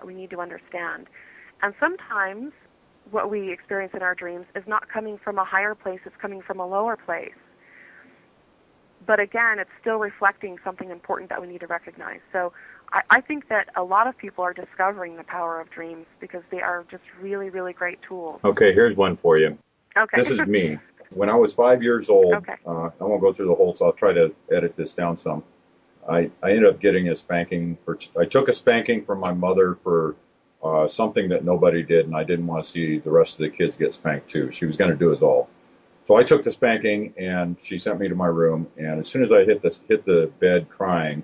that we need to understand. And sometimes what we experience in our dreams is not coming from a higher place, it's coming from a lower place. But again, it's still reflecting something important that we need to recognize. So I think that a lot of people are discovering the power of dreams because they are just really, really great tools. Okay, here's one for you. Okay. This is me. When I was 5 years old, okay. I won't go through the whole, so I'll try to edit this down some. I ended up getting a spanking. I took a spanking from my mother for something that nobody did, and I didn't want to see the rest of the kids get spanked too. She was going to do us all. So I took the spanking, and she sent me to my room. And as soon as I hit the bed crying,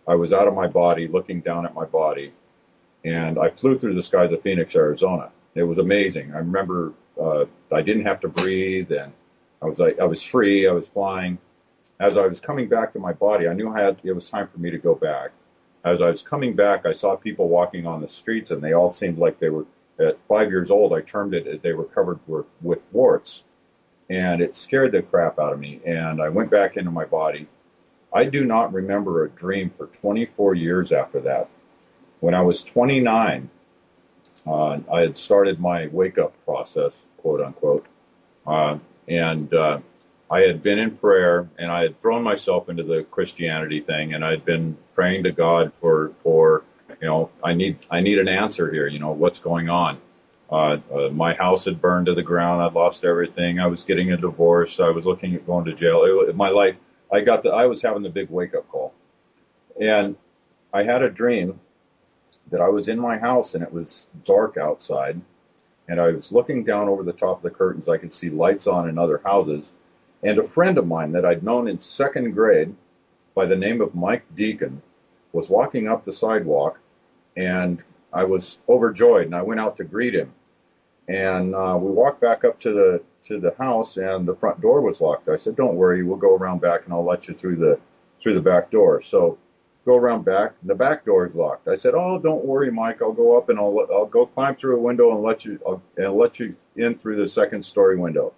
I was out of my body, looking down at my body, and I flew through the skies of Phoenix, Arizona. It was amazing. I remember I didn't have to breathe, and I was free. I was flying. As I was coming back to my body, I knew it was time for me to go back. As I was coming back, I saw people walking on the streets, and they all seemed like they were, at 5 years old, I termed it, they were covered with warts. And it scared the crap out of me, and I went back into my body. I do not remember a dream for 24 years after that. When I was 29, I had started my wake-up process, quote unquote, and I had been in prayer, and I had thrown myself into the Christianity thing, and I had been praying to God for I need an answer here. What's going on? My house had burned to the ground. I'd lost everything. I was getting a divorce. I was looking at going to jail. My life, I was having the big wake-up call, and I had a dream that I was in my house and it was dark outside, and I was looking down over the top of the curtains. I could see lights on in other houses, and a friend of mine that I'd known in second grade by the name of Mike Deacon was walking up the sidewalk, and I was overjoyed, and I went out to greet him. And we walked back up to the house, and the front door was locked. I said, "Don't worry, we'll go around back, and I'll let you through the back door." So go around back, and the back door is locked. I said, "Oh, don't worry, Mike. I'll go up and I'll go climb through a window and let you in through the second story window."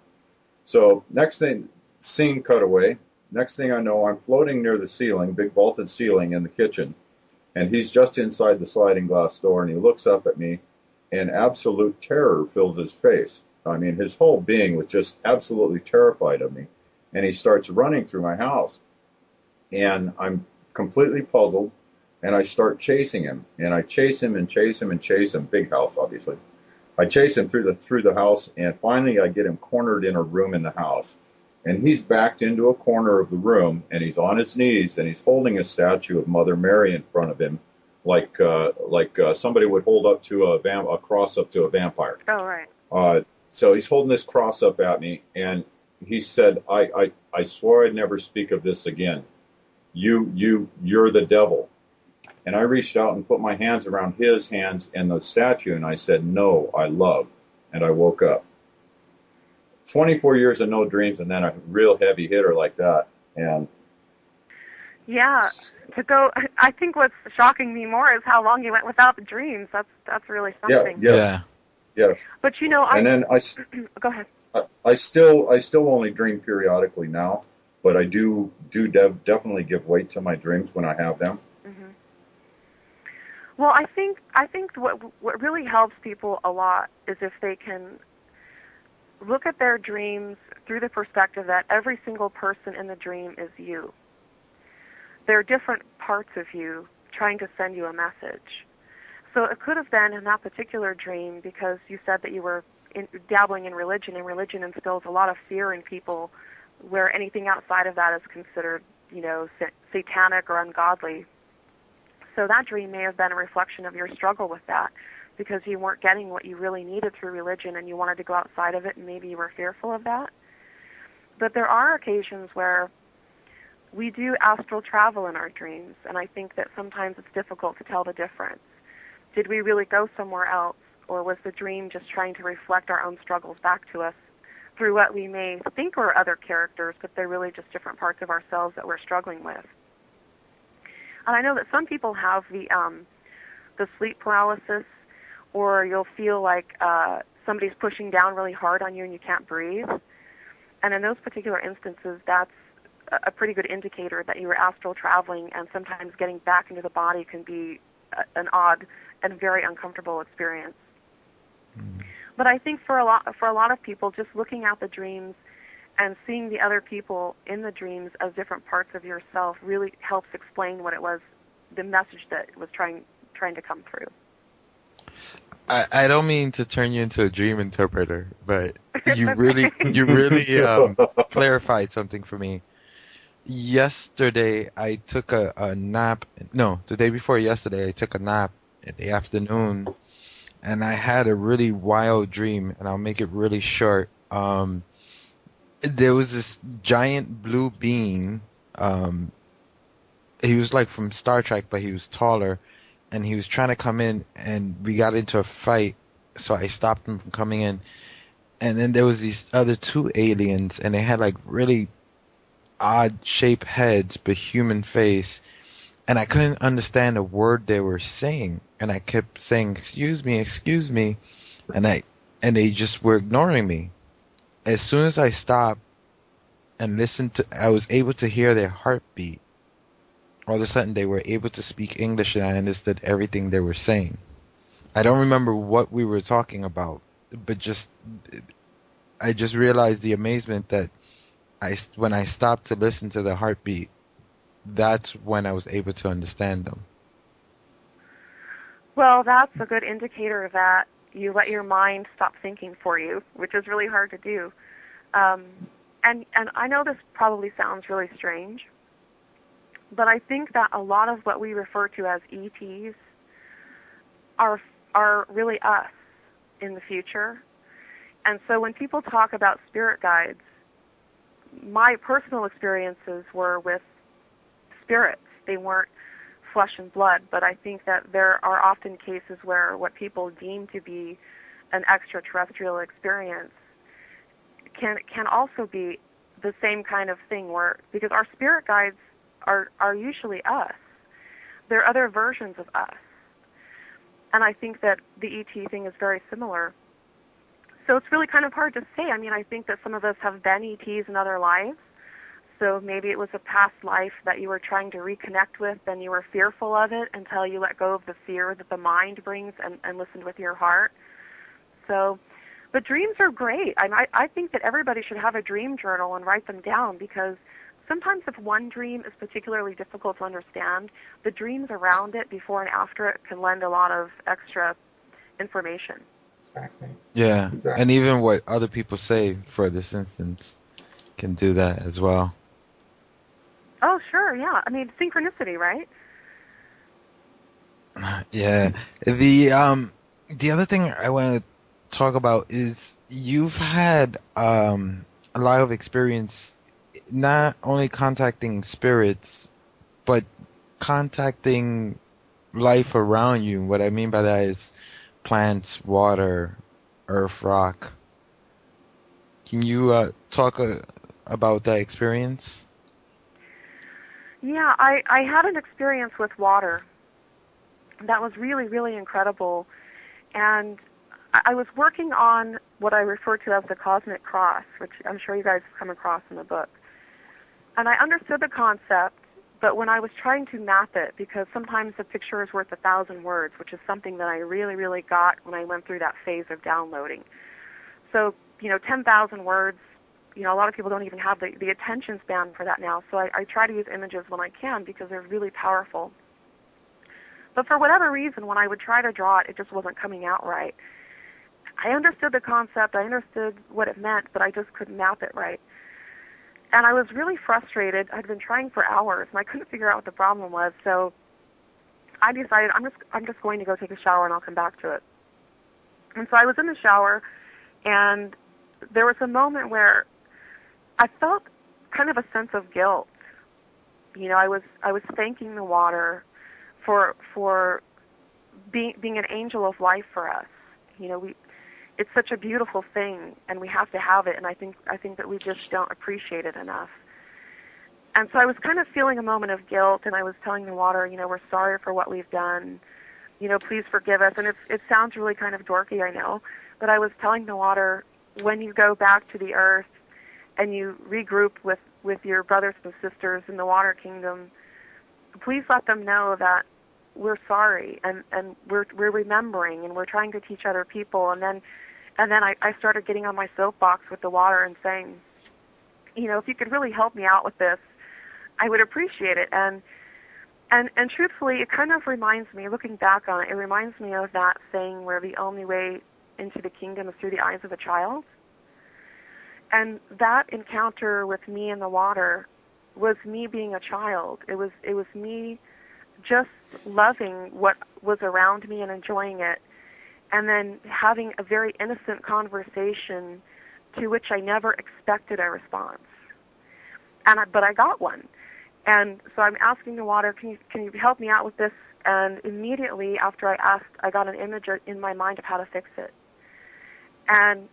So next thing, scene cut away. Next thing I know, I'm floating near the ceiling, big vaulted ceiling in the kitchen. And he's just inside the sliding glass door, and he looks up at me, and absolute terror fills his face. I mean, his whole being was just absolutely terrified of me. And he starts running through my house. And I'm completely puzzled, and I start chasing him. And I chase him and chase him and chase him. Big house, obviously. I chase him through the house, and finally I get him cornered in a room in the house. And he's backed into a corner of the room, and he's on his knees, and he's holding a statue of Mother Mary in front of him, like somebody would hold up to a cross up to a vampire. Oh, right. So he's holding this cross up at me, and he said, I swore I'd never speak of this again. You're the devil. And I reached out and put my hands around his hands and the statue, and I said, "No, I love." And I woke up. 24 years of no dreams, and then a real heavy hitter like that. And yeah, I think what's shocking me more is how long you went without the dreams. That's really something. Yes. But and then go ahead. I still only dream periodically now, but I do definitely give weight to my dreams when I have them. Mm-hmm. Well, I think what really helps people a lot is if they can look at their dreams through the perspective that every single person in the dream is you. There are different parts of you trying to send you a message. So it could have been in that particular dream because you said that you were dabbling in religion, and religion instills a lot of fear in people where anything outside of that is considered, satanic or ungodly. So that dream may have been a reflection of your struggle with that, because you weren't getting what you really needed through religion and you wanted to go outside of it, and maybe you were fearful of that. But there are occasions where we do astral travel in our dreams, and I think that sometimes it's difficult to tell the difference. Did we really go somewhere else, or was the dream just trying to reflect our own struggles back to us through what we may think are other characters, but they're really just different parts of ourselves that we're struggling with? And I know that some people have the sleep paralysis, or you'll feel like somebody's pushing down really hard on you and you can't breathe. And in those particular instances, that's a pretty good indicator that you were astral traveling, and sometimes getting back into the body can be an odd and very uncomfortable experience. But I think for a lot of people, just looking at the dreams and seeing the other people in the dreams as different parts of yourself really helps explain what it was, the message that was trying to come through. I don't mean to turn you into a dream interpreter, but you really clarified something for me. Yesterday, I took a nap. No, the day before yesterday, I took a nap in the afternoon, and I had a really wild dream, and I'll make it really short. There was this giant blue being. He was like from Star Trek, but he was taller, and he was trying to come in, and we got into a fight, so I stopped him from coming in. And then there was these other two aliens, and they had like really odd shaped heads, but human face, and I couldn't understand a word they were saying, and I kept saying, excuse me, and they just were ignoring me. As soon as I stopped and listened I was able to hear their heartbeat. All of a sudden, they were able to speak English, and I understood everything they were saying. I don't remember what we were talking about, but I just realized the amazement that when I stopped to listen to the heartbeat, that's when I was able to understand them. Well, that's a good indicator that you let your mind stop thinking for you, which is really hard to do. And I know this probably sounds really strange, but I think that a lot of what we refer to as ETs are really us in the future. And so when people talk about spirit guides, my personal experiences were with spirits. They weren't flesh and blood, but I think that there are often cases where what people deem to be an extraterrestrial experience can also be the same kind of thing, where because our spirit guides are usually us. They're other versions of us. And I think that the ET thing is very similar. So it's really kind of hard to say. I mean, I think that some of us have been ETs in other lives. So maybe it was a past life that you were trying to reconnect with, and you were fearful of it until you let go of the fear that the mind brings and listened with your heart. So, but dreams are great. I think that everybody should have a dream journal and write them down, because sometimes if one dream is particularly difficult to understand, the dreams around it, before and after it, can lend a lot of extra information. Exactly. Yeah, Exactly. and even what other people say for this instance can do that as well. Oh, sure, yeah. I mean, synchronicity, right? Yeah. The other thing I want to talk about is you've had a lot of experience not only contacting spirits, but contacting life around you. What I mean by that is plants, water, earth, rock. Can you talk about that experience? Yeah, I had an experience with water that was really, really incredible. And I was working on what I refer to as the cosmic cross, which I'm sure you guys have come across in the book. And I understood the concept, but when I was trying to map it, because sometimes a picture is worth 1,000 words, which is something that I really, really got when I went through that phase of downloading. So, 10,000 words, a lot of people don't even have the attention span for that now. So I try to use images when I can, because they're really powerful. But for whatever reason, when I would try to draw it, it just wasn't coming out right. I understood the concept, I understood what it meant, but I just couldn't map it right. And I was really frustrated. I'd been trying for hours, and I couldn't figure out what the problem was. So I decided I'm just going to go take a shower, and I'll come back to it. And so I was in the shower, and there was a moment where I felt kind of a sense of guilt. I was thanking the water for being an angel of life for us. It's such a beautiful thing, and we have to have it, and I think that we just don't appreciate it enough. And so I was kind of feeling a moment of guilt, and I was telling the water, we're sorry for what we've done. Please forgive us. And it sounds really kind of dorky, I know, but I was telling the water, when you go back to the earth and you regroup with your brothers and sisters in the water kingdom, please let them know that we're sorry, and we're remembering, and we're trying to teach other people. And then I started getting on my soapbox with the water and saying, if you could really help me out with this, I would appreciate it. And truthfully, it kind of reminds me, looking back on it, it reminds me of that saying where the only way into the kingdom is through the eyes of a child. And that encounter with me in the water was me being a child. It was me just loving what was around me and enjoying it, and then having a very innocent conversation to which I never expected a response. But I got one. And so I'm asking the water, can you help me out with this? And immediately after I asked, I got an image in my mind of how to fix it. And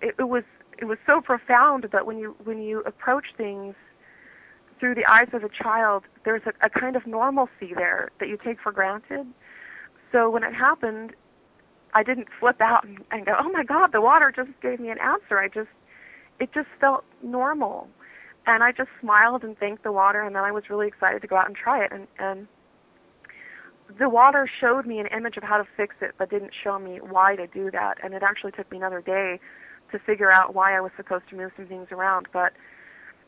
it was so profound, but when you approach things through the eyes of a child, there's a kind of normalcy there that you take for granted. So when it happened, I didn't flip out and go, oh my God, the water just gave me an answer. It just felt normal. And I just smiled and thanked the water, and then I was really excited to go out and try it. And the water showed me an image of how to fix it, but didn't show me why to do that. And it actually took me another day to figure out why I was supposed to move some things around. But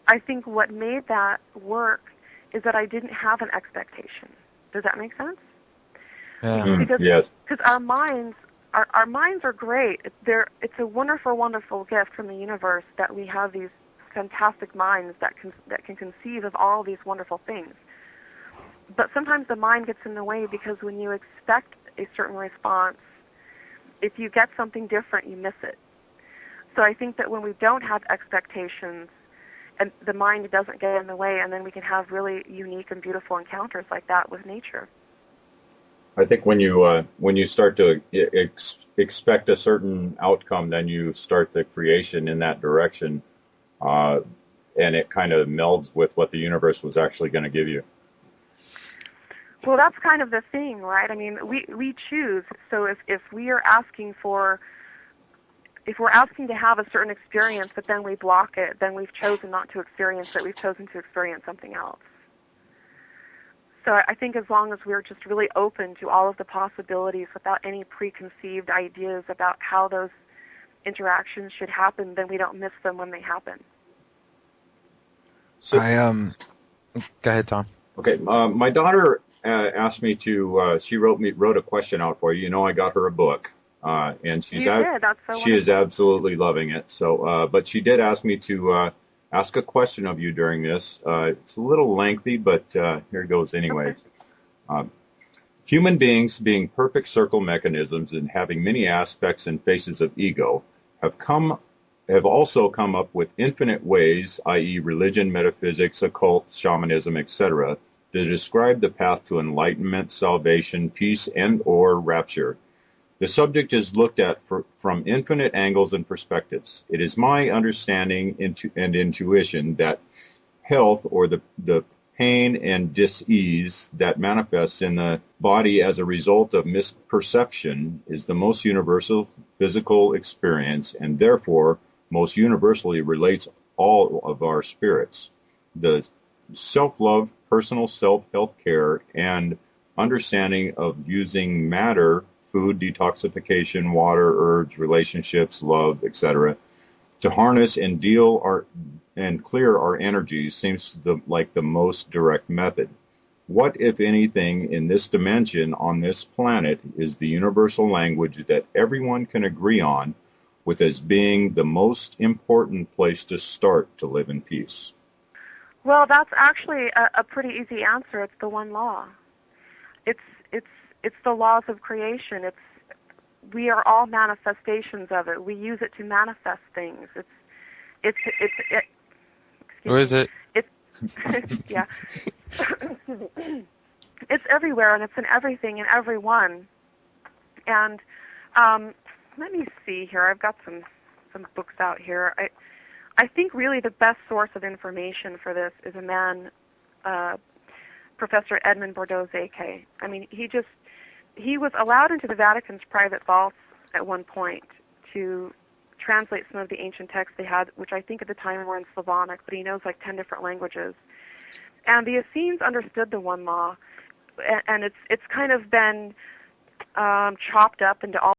I think what made that work is that I didn't have an expectation. Does that make sense? Yeah. Yes. Because our minds are great. It's a wonderful, wonderful gift from the universe that we have these fantastic minds that can conceive of all these wonderful things. But sometimes the mind gets in the way, because when you expect a certain response, if you get something different, you miss it. So I think that when we don't have expectations, and the mind doesn't get in the way, and then we can have really unique and beautiful encounters like that with nature. I think when you start to expect a certain outcome, then you start the creation in that direction, and it kind of melds with what the universe was actually going to give you. Well, that's kind of the thing, right? I mean, we choose. So if we are asking for, if we're asking to have a certain experience, but then we block it, then we've chosen not to experience it. We've chosen to experience something else. So I think as long as we're just really open to all of the possibilities without any preconceived ideas about how those interactions should happen, then we don't miss them when they happen. So, Go ahead, Tom. okay, my daughter asked me to. She wrote a question out for you. I got her a book, and You did. That's so she is wonderful. absolutely loving it. So, but she did ask me to ask a question of you during this. It's a little lengthy, but here it goes anyways. Okay. Human beings, being perfect circle mechanisms and having many aspects and faces of ego, have also come up with infinite ways, i.e. religion, metaphysics, occult, shamanism, etc., to describe the path to enlightenment, salvation, peace, and or rapture. The subject is looked at from infinite angles and perspectives. It is my understanding and intuition that health, or the pain and dis-ease that manifests in the body as a result of misperception, is the most universal physical experience, and therefore most universally relates all of our spirits. The self-love, personal self-health care, and understanding of using matter, food, detoxification, water, herbs, relationships, love, etc., to harness and clear our energies seems like the most direct method. What, if anything, in this dimension on this planet is the universal language that everyone can agree on, with as being the most important place to start to live in peace? Well, that's actually a pretty easy answer. It's the one law. It's the laws of creation. We are all manifestations of it. We use it to manifest things. Where is it? Yeah. It's everywhere, and it's in everything and everyone. And let me see here. I've got some books out here. I think really the best source of information for this is a man, Professor Edmond Bordeaux-Zeke. I mean, he was allowed into the Vatican's private vaults at one point to translate some of the ancient texts they had, which I think at the time were in Slavonic, but he knows like 10 different languages. And the Essenes understood the one law. and it's kind of been chopped up into all